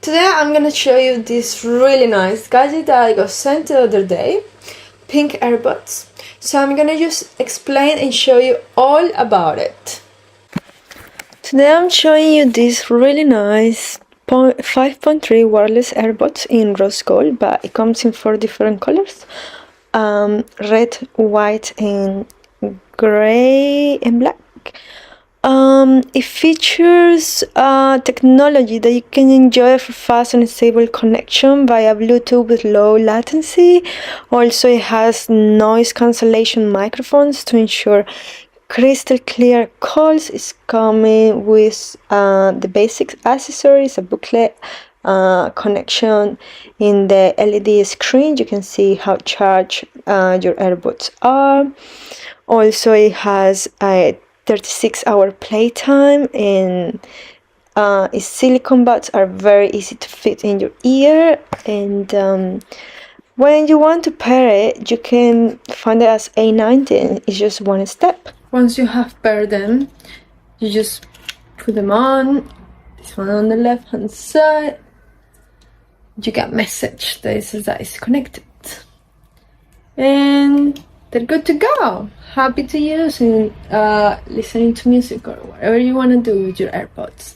Today I'm gonna show you this really nice gadget that I got sent the other day, pink Earbuds. So I'm gonna just explain and show you all about it. Today I'm showing you this really nice 5.3 wireless Earbuds in rose gold, but it comes in 4 different colors, red, white and gray and black. It features technology that you can enjoy for fast and stable connection via Bluetooth with low latency. Also, it has noise cancellation microphones to ensure crystal clear calls. It's coming with the basic accessories, a booklet, connection in the LED screen. You can see how charged your earbuds are. Also, it has a 36-hour playtime, and its silicone buds are very easy to fit in your ear. And when you want to pair it, you can find it as A19. It's just one step. Once you have paired them, you just put them on. This one on the left hand side. You get a message that says that it's connected, and they're good to go. Happy to use and listening to music or whatever you want to do with your AirPods.